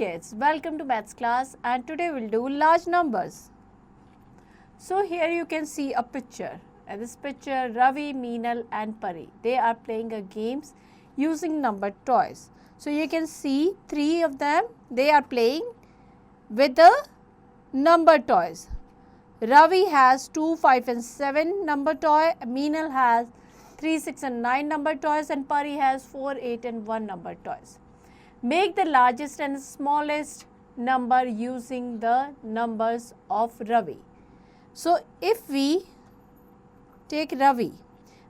kids, welcome to maths class, and today we'll do large numbers. So here you can see a picture. In this picture, Ravi, Meenal and Pari, they are playing a games using numbered toys. So you can see three of them, they are playing with the numbered toys. Ravi has 2, 5 and 7 number toy, Meenal has 3, 6 and 9 number toys, and Pari has 4, 8 and 1 number toys. Make the largest and smallest number using the numbers of Ravi. So if we take Ravi,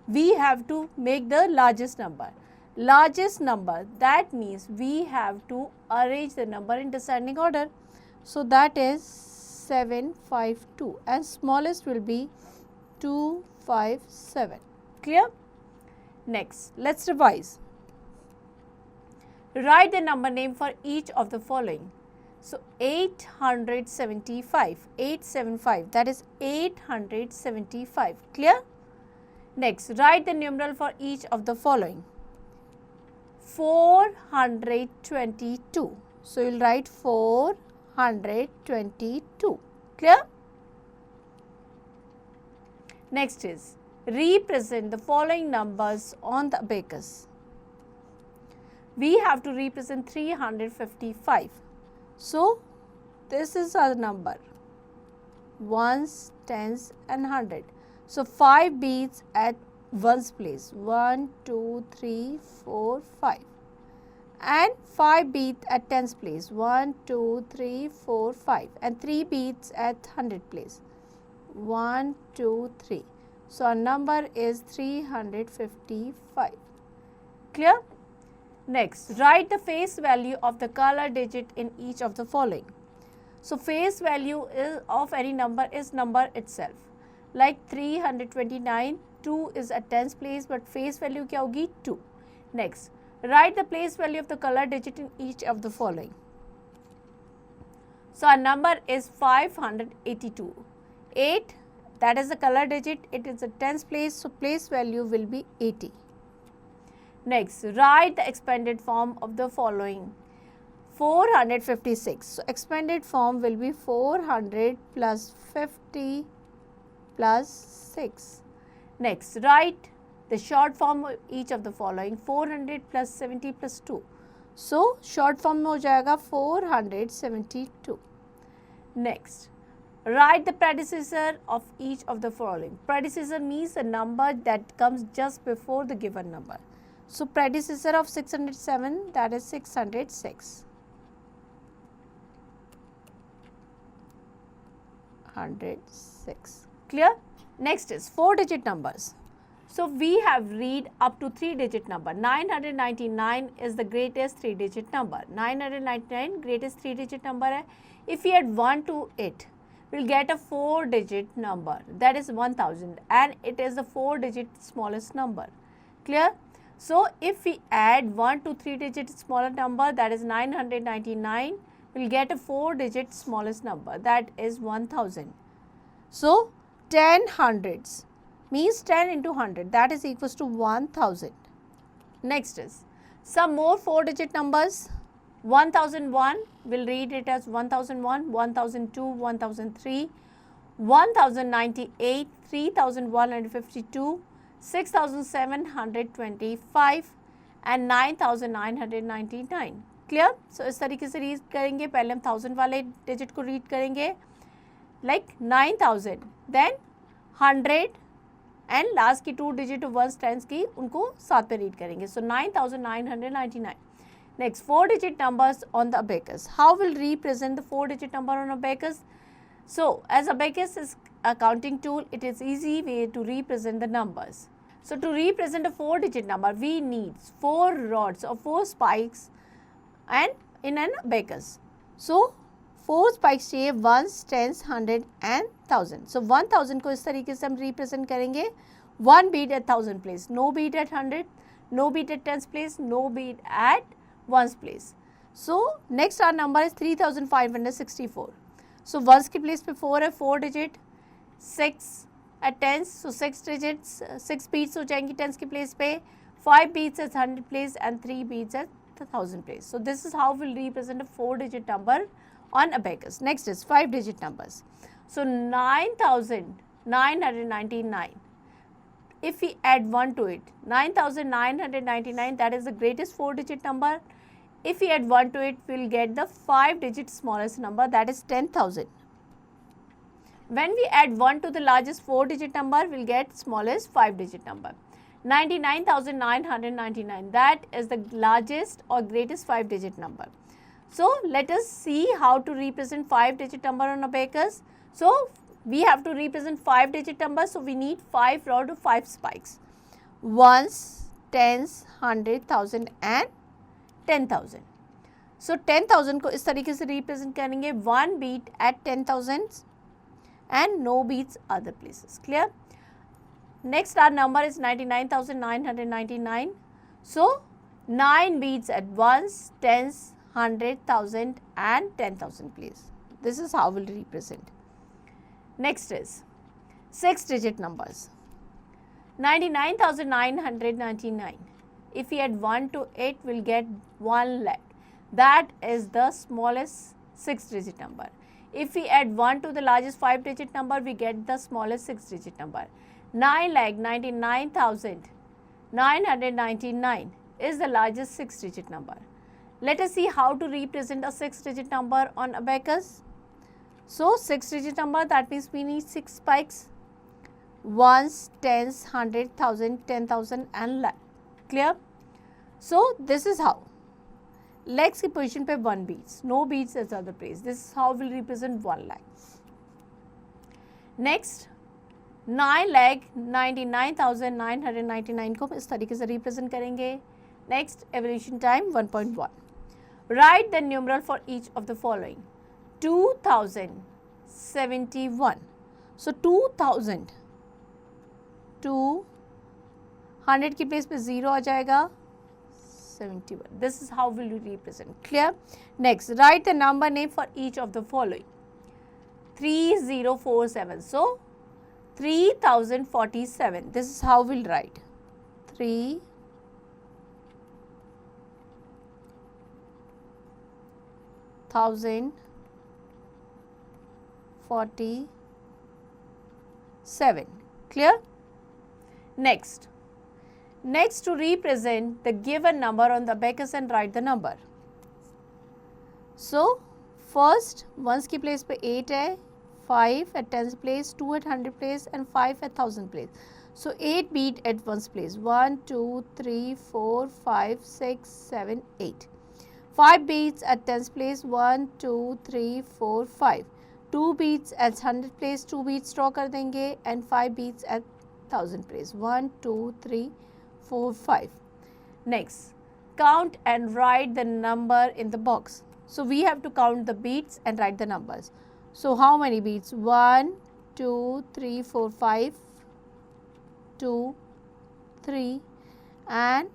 we have to make the largest number. Largest number, that means we have to arrange the number in descending order. So that is 752 and smallest will be 257. Clear? Next, let's revise. Write the number name for each of the following. So 875, 875, that is 875. Clear? Next, write the numeral for each of the following. 422. So you will write 422. Clear? Next is represent the following numbers on the abacus. We have to represent 355. So this is our number, ones, tens and 100. So 5 beats at ones place, 1, 2, 3, 4, 5, and 5 beats at tens place, 1, 2, 3, 4, 5, and 3 beats at 100 place, 1, 2, 3. So our number is 355. Clear? Next, write the face value of the color digit in each of the following. So face value of any number is number itself. Like 329, 2 is at tens place, but face value क्या होगी 2. Next, write the place value of the color digit in each of the following. So our number is 582. 8, that is the color digit, it is at tens place, so place value will be 80. Next, write the expanded form of the following. 456. So expanded form will be 400 plus 50 plus 6. Next, write the short form of each of the following. 400 plus 70 plus 2. So short form में हो जाएगा 472. Next, write the predecessor of each of the following. Predecessor means a number that comes just before the given number. So predecessor of 607, that is 606. 106. Clear? Next is 4-digit numbers. So we have read up to 3-digit number. 999 is the greatest 3-digit number. 999 greatest 3-digit number है. If we add 1 to it, we'll get a 4-digit number, that is 1000, and it is the 4-digit smallest number. Clear? So if we add 1 to 3-digit smaller number, that is 999, we'll get a 4-digit smallest number, that is 1000. So 10 hundreds means 10 into 100, that is equals to 1000. Next is some more 4-digit numbers. 1001, we'll read it as 1001, 1002, 1003, 1098, 3152, 6725 and 9999. Clear? So इस तरीके से read करेंगे. पहले हम 1000 वाले digit को read करेंगे like 9000, then 100 and last की 2 डिजिट वंस टेंस की उनको साथ पे रीड करेंगे. So 9999. Next, 4-digit numbers on the abacus. How will represent the 4-digit number on abacus? So as abacus is a counting tool, it is easy way to represent the numbers. So to represent a 4-digit number, we need 4 rods or 4 spikes and in an abacus. So 4 spikes चाहिए, ones, tens, 100 and 1000. So 1000 को इस तरीके से हम represent करेंगे. 1 bead at 1000 place, no bead at 100, no bead at tens place, no bead at ones place. So next our number is 3564. So ones की place पे 4 है, 4 digit, 6 at tens, so 6 digits, 6 beats हो जाएंगी tens की place पे, 5 beats at 100 place and 3 beats at 1000 place. So this is how we'll represent a 4-digit number on abacus. Next is 5-digit numbers. So 9999. If we add 1 to it, 9999, that is the greatest 4-digit number. If we add 1 to it, we'll get the 5-digit smallest number, that is 10,000. When we add 1 to the largest 4-digit number, we'll get smallest 5-digit number. 99,999, that is the largest or greatest 5-digit number. So let us see how to represent 5-digit number on abacus. So we have to represent 5-digit number, so we need 5 rod of 5 spikes. Ones, tens, 100, 1000 and 10,000. So 10,000 को इस तरीके से represent करेंगे, 1 beat at 10,000 and no beats other places. Clear? Next our number is 99,999. So 9 beats at ones, tens, 100, 1000 and 10,000 please. This is how we'll represent. Next is 6-digit numbers. 99,999. If we add 1 to it, we'll get 1 lakh. That is the smallest 6-digit number. If we add 1 to the largest 5-digit number, we get the smallest 6-digit number. 9,99,999 is the largest 6-digit number. Let us see how to represent a 6-digit number on abacus. So 6-digit number, that means we need 6 spikes. Ones, tens, 100, 1000, 10,000 and lakh. Clear? So this is how. Lakhs की position पे 1 beats, no beats as other place. This is how we'll represent 1 lakh. Next, 9,99,999 को इस तरीके से represent करेंगे. Next, evolution time 1.1. Write the numeral for each of the following. 2071. So 2000, 200 की place पे 0 आ जाएगा. 71. This is how will you represent. Clear? Next, write the number name for each of the following. 3047. So 3047. This is how we'll write. 3047. Clear? Next, to represent the given number on the abacus and write the number. So first ones की place पे 8 है, 5 at tens place, 2 at 100 place and 5 at 1000 place. So 8 beat at ones place. 1, 2, 3, 4, 5, 6, 7, 8. 5 beats at tens place. 1, 2, 3, 4, 5. 2 beats at 100 place. 2 beats draw कर देंगे and 5 beats at 1000 place. 1, 2, 3, 4, 5. Next, count and write the number in the box. So we have to count the beats and write the numbers. So how many beats? 1, 2, 3, 4, 5, 2, 3 and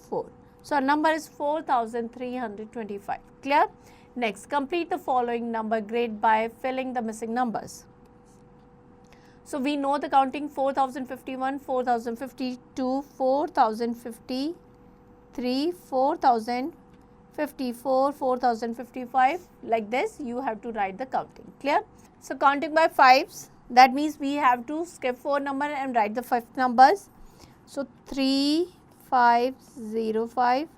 4. So our number is 4325. Clear? Next, complete the following number grid by filling the missing numbers. So we know the counting: 4051, 4052, 4053, 4054, 4055. Like this, you have to write the counting. Clear? So counting by fives, that means we have to skip 4 number and write the 5 numbers. So 3505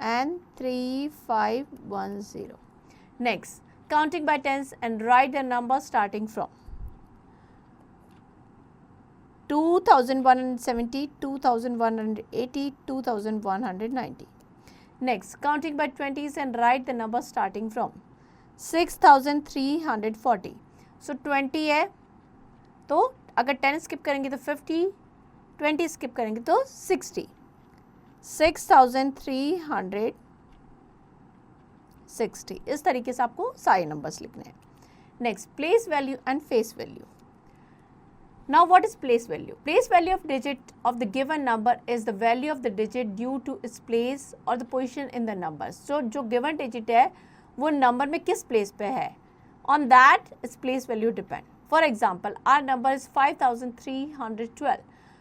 and 3510. Next, counting by tens and write the number starting from 2170, 2180, 2190. Next, counting by 20s and write the number starting from 6340. So 20 है तो अगर 10 skip करेंगे तो 50, 20 skip करेंगे तो 60. 6360. इस तरीके से आपको सारे नंबर्स लिखने हैं. Next, place value and face value. Now what is place value? Place value of digit of the given number is the value of the digit due to its place or the position in the numbers. So जो given digit है वो number में किस place पे है, on that its place value depend. For example, our number is 5312.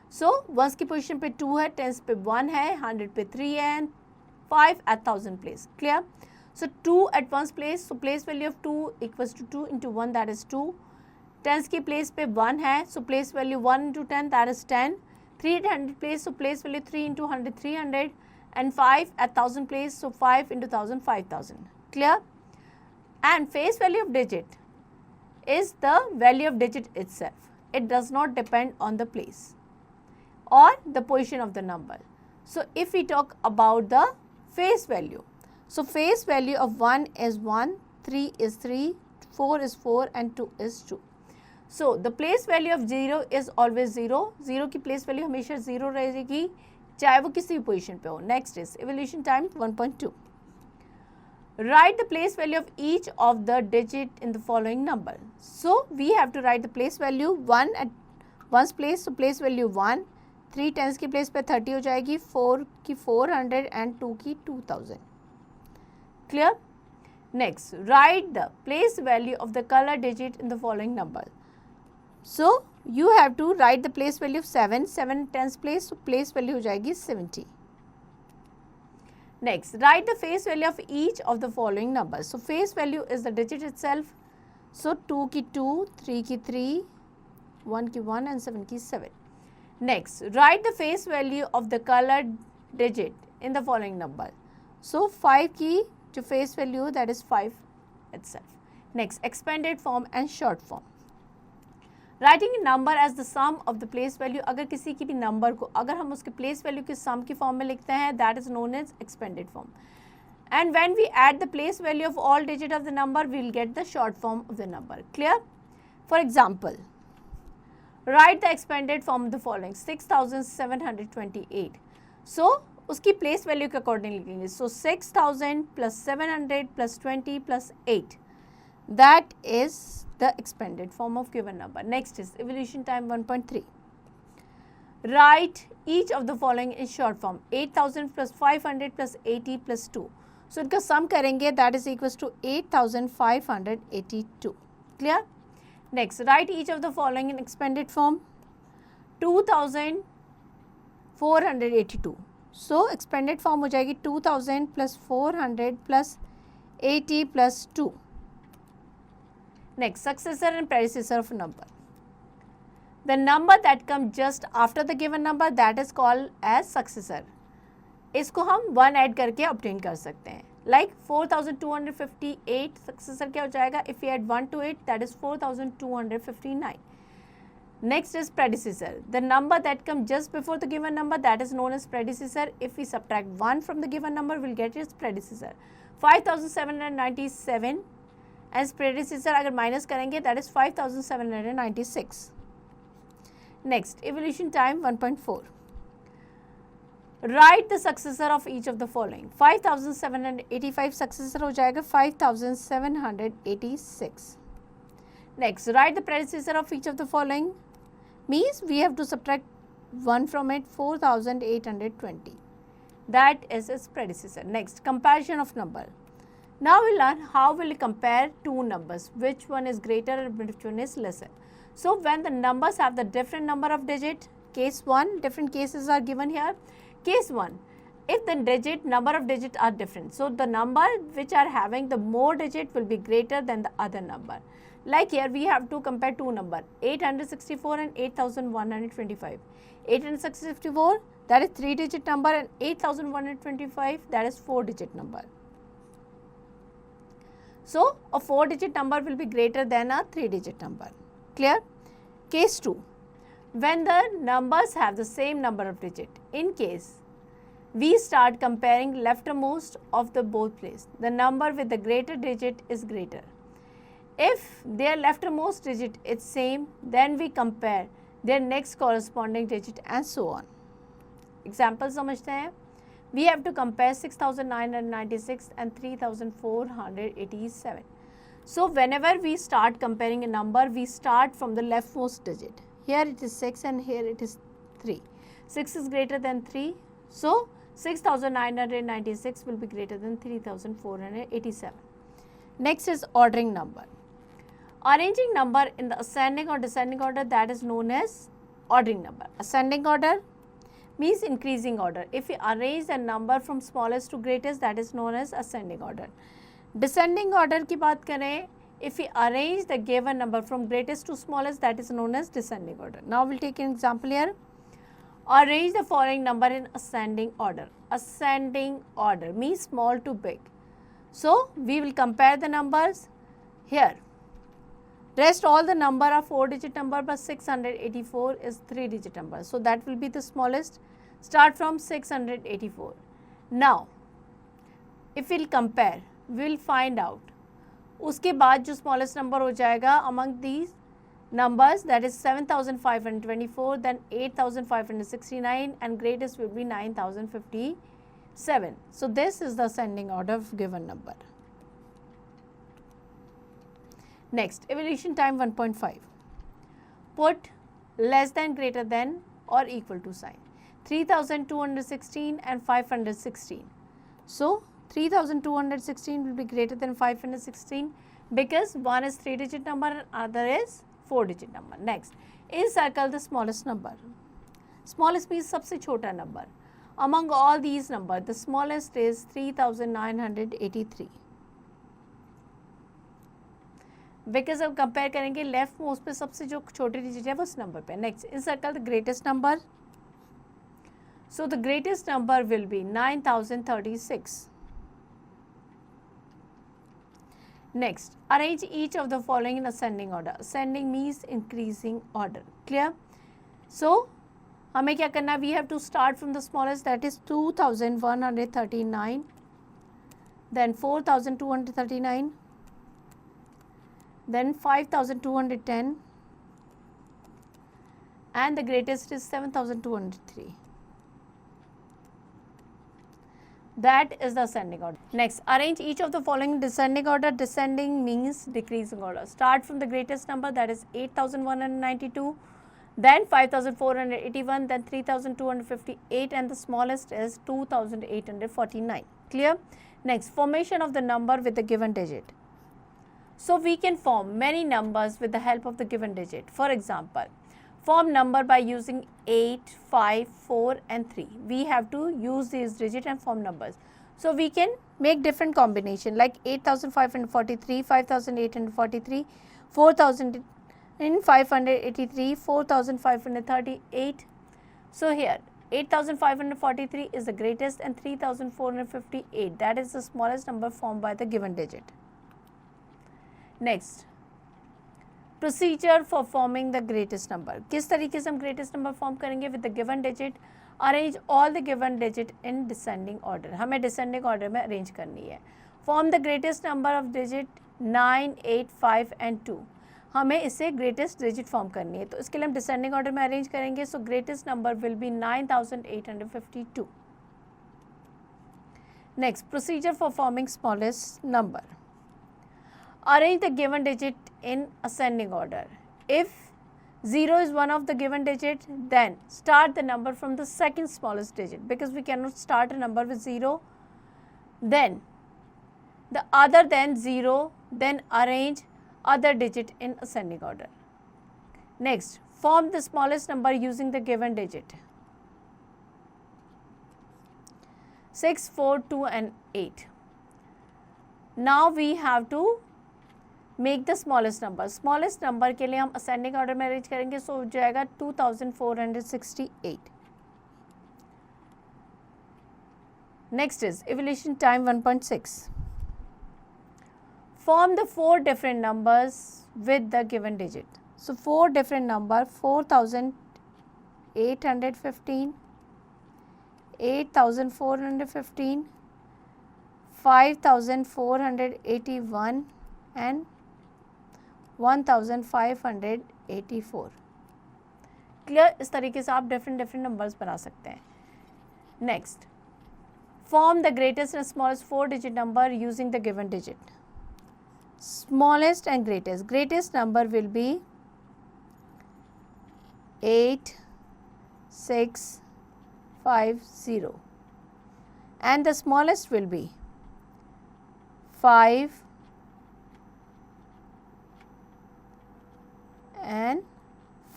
So ones की position पे 2 है, tens पे 1 है, 100 पे 3 है and 5 at 1000 place. Clear? So 2 at ones place, so place value of 2 equals to 2 into 1, that is 2. Tens की place पे 1 है, so place value 1 into 10, that is 10. 3 at 100 place, so place value 3 into 100, 300. And 5 at 1000 place, so 5 into 1000, 5000. Clear? And face value of digit is the value of digit itself. It does not depend on the place or the position of the number. So if we talk about the face value, so face value of 1 is 1, 3 is 3, 4 is 4 and 2 is 2. So the place value of 0 is always 0. 0 की place value हमेशा 0 रहेगी, चाहे वो किसी भी position पे हो. Next is evaluation time 1.2. Write the place value of each of the digit in the following number. So we have to write the place value 1 at ones place, so place value 1, 3 tens की place पे 30 हो जाएगी, 4 की 400 and 2 की 2000. Clear? Next, write the place value of the color digit in the following number. So you have to write the place value of 7, 7 tens place, so place value हो जाएगी 70. Next, write the face value of each of the following numbers. So face value is the digit itself. So 2 की 2, 3 की 3, 1 की 1 and 7 की 7. Next, write the face value of the colored digit in the following number. So 5 की जो face value, that is 5 itself. Next, expanded form and short form. Writing a number as the sum of the place value. अगर किसी की भी number को अगर हम उसके place value के sum की form में लिखते हैं, that is known as expanded form. And when we add the place value of all digit of the number, we will get the short form of the number. Clear? For example, write the expanded form of the following: 6728. So उसकी place value के according लिखेंगे. So 6000 plus 700 plus 20 plus 8. That is the expanded form of given number. Next is evaluation time 1.3. Write each of the following in short form: 8000 plus 500 plus 80 plus 2. So इनका sum करेंगे, that is equals to 8582. Clear? Next, write each of the following in expanded form: 2482. So expanded form हो जाएगी 2000 plus 400 plus 80 plus 2. Next, successor and predecessor of a number. The number that comes just after the given number, that is called as successor. इसको हम 1 add करके obtain कर सकते हैं. Like 4258 successor क्या हो जाएगा? If we add 1 to it, that is 4259. Next is predecessor. The number that comes just before the given number, that is known as predecessor. If we subtract 1 from the given number, we'll get its predecessor. 5797 as predecessor अगर minus करेंगे, that is 5796. Next, evaluation time 1.4. Write the successor of each of the following. 5785 successor हो जाएगा 5786. Next, write the predecessor of each of the following. Means we have to subtract 1 from it, 4820. That is its predecessor. Next, comparison of number. Now we learn how will we compare two numbers, which one is greater and which one is lesser. So when the numbers have the different number of digit, case 1, different cases are given here. Case 1, if the number of digits are different, so the number which are having the more digit will be greater than the other number. Like here we have to compare two numbers, 864 and 8125. 864, that is 3-digit number, and 8125, that is 4-digit number. So a 4-digit number will be greater than a 3-digit number. Clear? Case 2, when the numbers have the same number of digits. In case we start comparing leftmost of the both place, the number with the greater digit is greater. If their leftmost digit is same, then we compare their next corresponding digit and so on. Example समझते हैं. We have to compare 6996 and 3487. So whenever we start comparing a number, we start from the leftmost digit. Here it is 6 and here it is 3. 6 is greater than 3. So 6996 will be greater than 3487. Next is ordering number. Arranging number in the ascending or descending order, that is known as ordering number. Ascending order, means increasing order. If we arrange the number from smallest to greatest, that is known as ascending order. Descending order की बात करें, if we arrange the given number from greatest to smallest, that is known as descending order. Now we'll take an example here. Arrange the following number in ascending order. Ascending order means small to big. So we will compare the numbers here. Rest all the number are 4-digit number, but 684 is 3-digit number. So that will be the smallest. Start from 684. Now, if we'll compare, we will find out. उसके बाद जो smallest number हो जाएगा among these numbers, that is 7,524, then 8,569, and greatest will be 9,057. So this is the ascending order of given number. Next, evaluation time 1.5. Put less than, greater than, or equal to sign. 3,216 and 516. So 3,216 will be greater than 516 because one is 3-digit number and other is 4-digit number. Next, encircle the smallest number. Smallest means सबसे छोटा number. Among all these numbers, the smallest is 3,983. Because अब compare करेंगे left most पे सबसे जो छोटी digit है वो उस नंबर पे. Next, encircle the greatest number. So the greatest number will be 9,036. Next, arrange each of the following in ascending order. Ascending means increasing order. Clear? So हमें क्या करना है? We have to start from the smallest, that is 2,139, then 4,239, then 5,210, and the greatest is 7,203. That is the ascending order. Next, arrange each of the following in descending order. Descending means decreasing order. Start from the greatest number, that is 8,192, then 5,481, then 3,258, and the smallest is 2,849. Clear? Next, formation of the number with the given digit. So we can form many numbers with the help of the given digit. For example, form number by using 8, 5, 4 and 3. We have to use these digits and form numbers. So we can make different combination like 8,543, 5,843, 4,583, 4,538. So here 8,543 is the greatest and 3,458, that is the smallest number formed by the given digit. Next, procedure for forming the greatest number. किस तरीके से हम greatest number form करेंगे? With the given digit, arrange all the given digit in descending order. हमें descending order में arrange करनी है. Form the greatest number of digit 9, 8, 5 and 2. हमें इसे greatest digit form करनी है, तो इसके लिए हम descending order में arrange करेंगे. So greatest number will be 9,852. Next, procedure for forming smallest number. Arrange the given digit in ascending order. If 0 is one of the given digit, then start the number from the second smallest digit, because we cannot start a number with 0. Then the other than 0, then arrange other digit in ascending order. Next, form the smallest number using the given digit. 6, 4, 2 and 8. Now we have to make the smallest number. Smallest number के लिए हम ascending order में arrange करेंगे, so हो जाएगा 2,468. Next is evaluation time 1.6. Form the 4 different numbers with the given digit. So 4 different number: 4,815, 8,415, 5,481 and 1,584. Clear? इस तरीके से आप डिफरेंट नंबर्स बना सकते हैं. Next, form the greatest and smallest 4-digit number using the given digit. Smallest and greatest. Greatest number will be 8650 and the smallest will be 5 and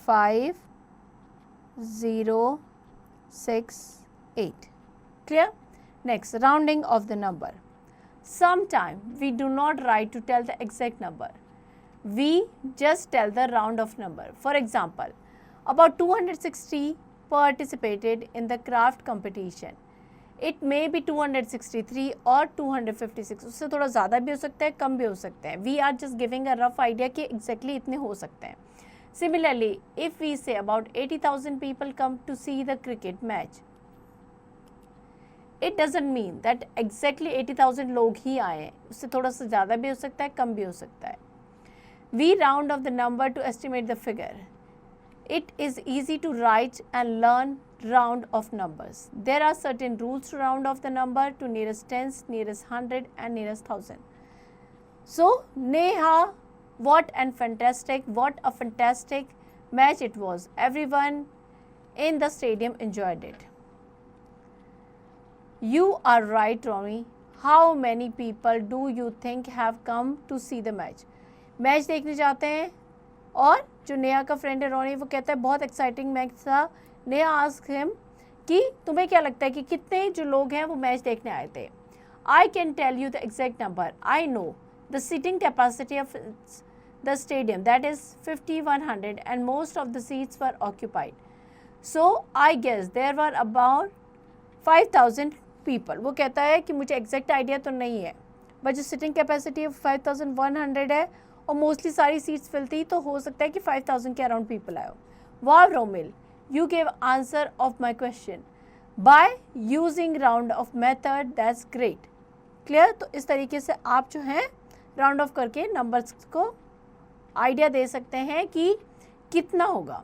507. 6, 8. Clear? Next, rounding of the number. Sometimes we do not write to tell the exact number. We just tell the round of number. For example, about 260 participated in the craft competition. It may be 263 or 256. उससे थोड़ा ज़्यादा भी हो सकता है, कम भी हो सकता है. We are just giving a rough idea कि exactly इतने हो सकते हैं. Similarly, if we say about 80,000 people come to see the cricket match, it doesn't mean that exactly 80,000 लोग ही आए हैं. उससे थोड़ा सा ज़्यादा भी हो सकता है, कम भी हो सकता है. We round off the number to estimate the figure. It is easy to write and learn round of numbers. There are certain rules to round off the number to nearest tens, nearest hundred and nearest thousand. So, Neha, what a fantastic match it was. Everyone in the stadium enjoyed it. You are right, Romy. How many people do you think have come to see the match? Match देखने जाते हैं और जो नेहा का friend है रोनी, वो कहता है बहुत एक्साइटिंग मैच था. नेहा आस्क हिम कि तुम्हें क्या लगता है कि कितने जो लोग हैं वो मैच देखने आए थे. I can tell you the exact number. I know the seating capacity of the stadium, that is 5100 and most of the seats were occupied. So I guess there were about 5000 people. वो कहता है कि मुझे exact idea तो नहीं है, but जो sitting capacity 5100 है और मोस्टली सारी सीट्स फिल थी, तो हो सकता है कि 5000 के अराउंड पीपल आए हो. वाह Romil, you gave answer of my question by using round off method. That's great. Clear? तो इस तरीके से आप जो है राउंड ऑफ करके नंबर्स को आइडिया दे सकते हैं कि कितना होगा.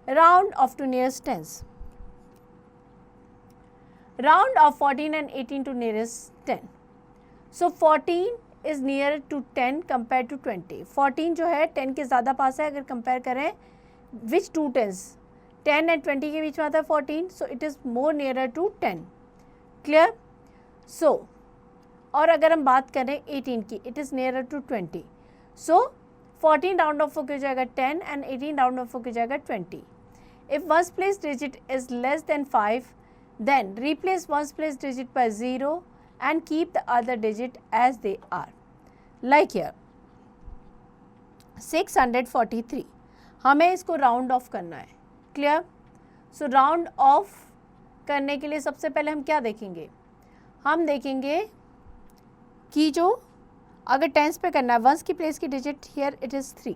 Round off to nearest tens. Round of 14 and 18 to nearest 10. So 14 is nearer to 10 compared to 20. 14 जो है 10 के ज़्यादा पास है अगर कंपेयर करें. Which two tens? 10 and 20 के बीच में आता है 14. So it is more nearer to 10. Clear? So और अगर हम बात करें 18 की, it is nearer to 20. So 14 round of होकर जाएगा 10 and 18 राउंड ऑफ होकर जाएगा 20. If one's place digit is less than 5, then replace one's place digit by 0 and keep the other digit as they are. Like here 643. हमें इसको round off करना है. Clear? So round of करने के लिए सबसे पहले हम क्या देखेंगे? हम देखेंगे कि जो अगर टेंस पे करना है, वंस की प्लेस की digit here it is 3.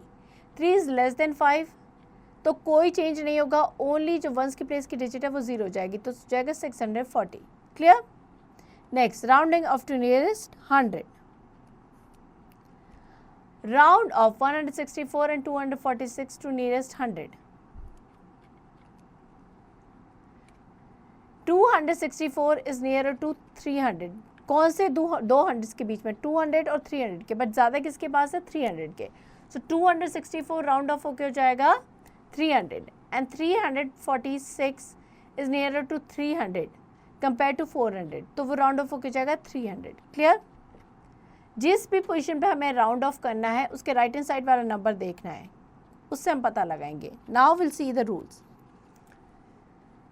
3 is less than 5, तो कोई चेंज नहीं होगा. ओनली जो वंस की प्लेस की डिजिट है वो 0 हो जाएगी, तो जाएगा 640. Clear? Next, rounding off to nearest 100. Round off 164 and 246 to nearest 100. 264 is nearer to 300. कौन से दो हंड्रेड्स के बीच में? 200 और 300 के, बट ज़्यादा किसके पास है? 300 के. सो 264 राउंड ऑफ होके हो जाएगा 300 and 346 is nearer to 300 compared to 400, तो वो राउंड ऑफ होके जाएगा 300. क्लियर? जिस भी पोजीशन पे हमें राउंड ऑफ करना है उसके राइट हैंड साइड वाला नंबर देखना है, उससे हम पता लगाएंगे. Now will see the rules.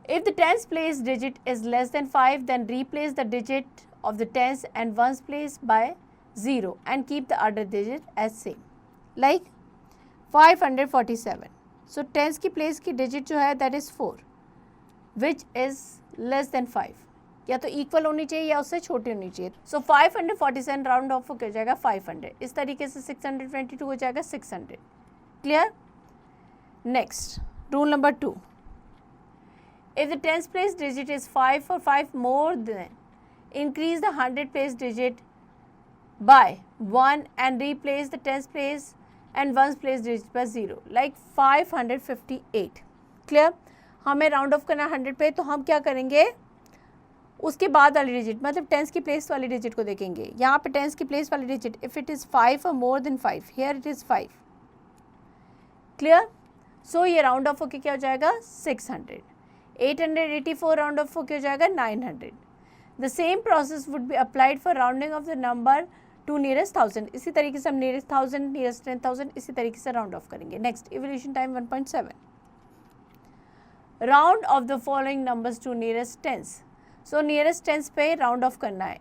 If the tens place digit is less than 5, then replace the digit of the tens and ones place by 0 and keep the other digit as same. Like 547. So tens की place की digit जो है that is 4, which is less than 5. या तो equal होनी चाहिए या उससे छोटी होनी चाहिए. सो 547 राउंड ऑफ हो जाएगा 500. इस तरीके से 622 हो जाएगा 600. Clear? Next, rule number 2. If the tens place digit is 5 or 5 more than, increase the 100 place digit by 1 and replace the tens place and ones place digit by 0. like 558. Clear? हमें round off करना 100 पे, तो हम क्या करेंगे? उसके बाद वाली डिजिट, मतलब टेंस की प्लेस वाली डिजिट को देखेंगे. यहाँ पे टेंस की प्लेस वाली digit, if it is 5 or more than 5, here it is 5. Clear? So ये राउंड ऑफ होके क्या हो जाएगा? 600. 884 राउंड ऑफ होके हो जाएगा 900. The same process would be applied for rounding off the number to nearest 1000. इसी तरीके से हम नियरेस्ट 1000, नियरेस्ट 10,000 इसी तरीके से राउंड ऑफ करेंगे. Next, evolution time 1.7. Round off the following numbers to nearest tens. So nearest tens पे round off करना है.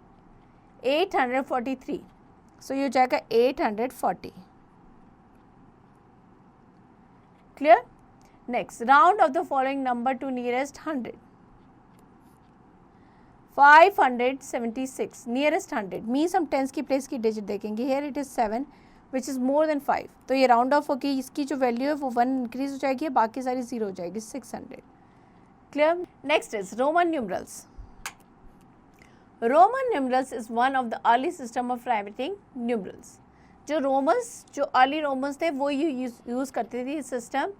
843. सो ये हो जाएगा 840. Clear. Next, round off the following number to nearest 100. 576 nearest 100 means हम टेंस की प्लेस की डिजिट देखेंगे. Here it is 7 which is more than 5. तो ये राउंड ऑफ होगी, इसकी जो वैल्यू है वो 1 इंक्रीज हो जाएगी, बाकी सारी 0 हो जाएगी. 600. Clear. Next is Roman numerals. Roman numerals is one of the early system of writing numerals. जो अर्ली रोमन्स थे वो यूज़ करते थे system.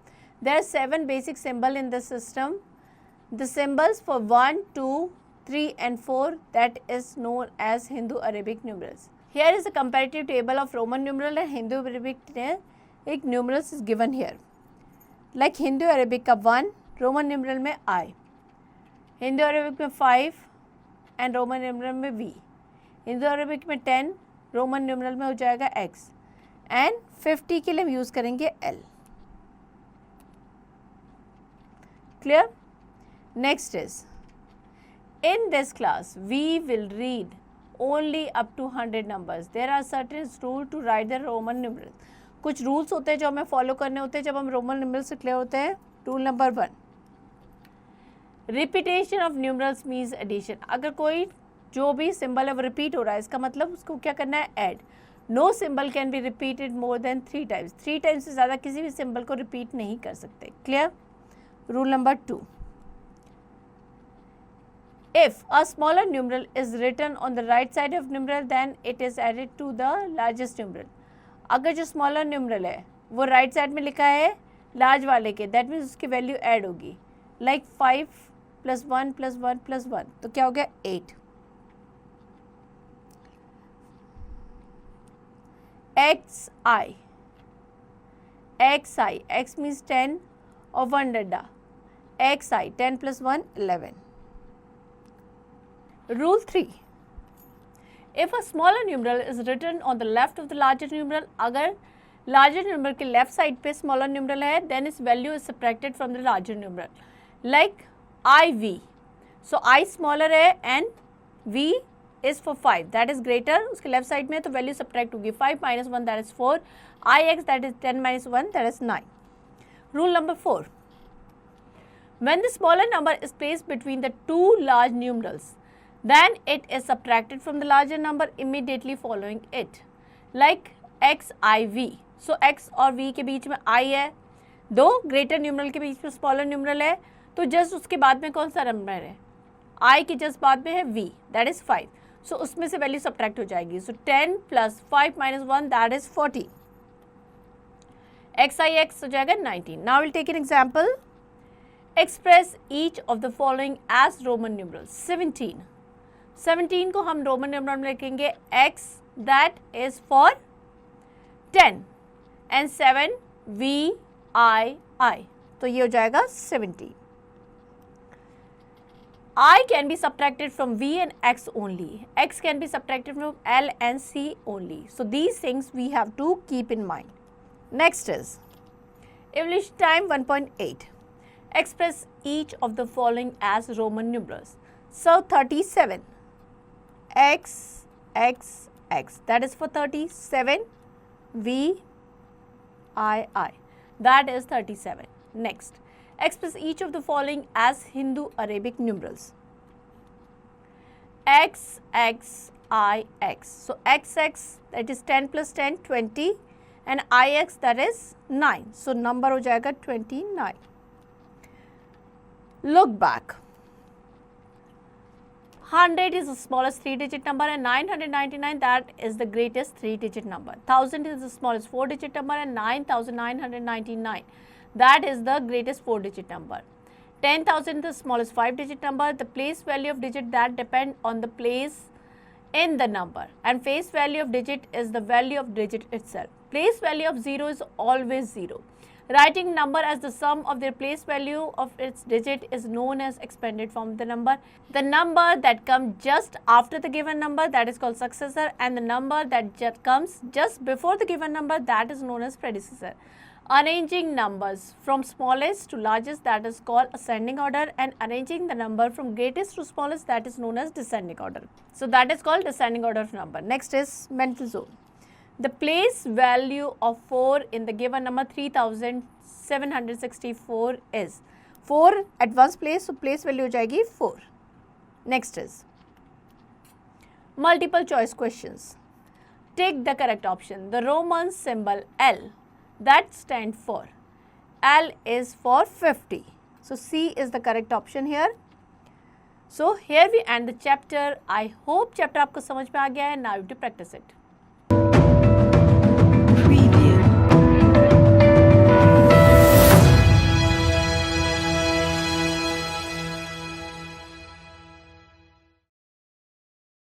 There are 7 basic symbol in the system. The symbols for 1, 2, 3 and 4 that is known as Hindu-Arabic numerals. Here is a comparative table of Roman numeral and Hindu-Arabic numerals is given here. Like Hindu-Arabic का 1, Roman numeral में I, Hindu-Arabic में 5 and Roman numeral में V, Hindu-Arabic में 10, Roman numeral में हो जाएगा X and 50 के लिए हम यूज़ करेंगे L. Clear? Next is, in this class, we will read only up to 100 numbers. There are certain rules to write the Roman numerals. कुछ रूल्स होते हैं जो हमें फॉलो करने होते हैं जब हम रोमन न्यूमरल्स से क्लियर होते हैं. Rule number 1, repetition of numerals means addition. अगर कोई जो भी सिंबल है वो रिपीट हो रहा है, इसका मतलब उसको क्या करना है, add. No symbol can be repeated more than 3 times. 3 times से ज़्यादा किसी भी सिंबल को रिपीट नहीं कर सकते. Clear. Rule number 2, if a smaller numeral is written on the right side of numeral then it is added to the largest numeral. अगर जो smaller numeral है वो right side में लिखा है large वाले के, that means उसकी value add होगी. like 5 plus 1 plus 1 plus 1 तो क्या हो गया 8. xi, x means 10 or 1 dada. xi 10 plus 1 11. Rule 3, if a smaller numeral is written on the left of the larger numeral, अगर larger numeral के left side पे smaller numeral है, then its value is subtracted from the larger numeral. Like IV, so I smaller है and V is for 5, that is greater, उसके left side में तो value subtract होगी. 5 minus 1 that is 4, IX that is 10 minus 1 that is 9. Rule number 4, when the smaller number is placed between the two large numerals, then it is subtracted from the larger number immediately following it. Like XIV. So X और V के बीच में I है, दो greater numeral के बीच में smaller numeral है, तो just उसके बाद में कौन सा नंबर है, I के जस्ट बाद में है V, that is 5. So उसमें से वैल्यू सब्ट्रैक्ट हो जाएगी. So 10 plus 5 minus 1 that is 40. XIX हो जाएगा 19. Now we'll take an example. Express each of the following as Roman numerals. 17. 17 को हम रोमन न्यूमरल में लिखेंगे x that is for 10 and 7 v I. तो ये हो जाएगा 70. I can be subtracted from v and x only. X can be subtracted from L and C only. So these things we have to keep in mind. Next is evolution time 1.8. Express each of the following as Roman numerals. So 37. X that is for 37, V I that is 37. Next, express each of the following as Hindu-Arabic numerals. XX. So XX that is 10 plus 10 20 and IX that is 9. So number हो जाएगा 29. Look back. 100 is the smallest 3-digit number and 999 that is the greatest 3-digit number. 1000 is the smallest 4-digit number and 9999 that is the greatest 4-digit number. 10,000 is the smallest 5-digit number. The place value of digit that depend on the place in the number and face value of digit is the value of digit itself. Place value of 0 is always 0. Writing number as the sum of their place value of its digit is known as expanded form of the number. The number that comes just after the given number that is called successor and the number that comes just before the given number that is known as predecessor. Arranging numbers from smallest to largest, that is called ascending order, and arranging the number from greatest to smallest, that is known as descending order. So that is called descending order of number. Next is mental zone. The place value of 4 in the given number 3764 is 4 at one's place, so place value हो जाएगी 4. Next is multiple choice questions. Take the correct option. The Roman symbol L, that stand for, L is for 50. So C is the correct option here. So here we end the chapter. I hope chapter आपको समझ में आ गया है. Now you have to practice it.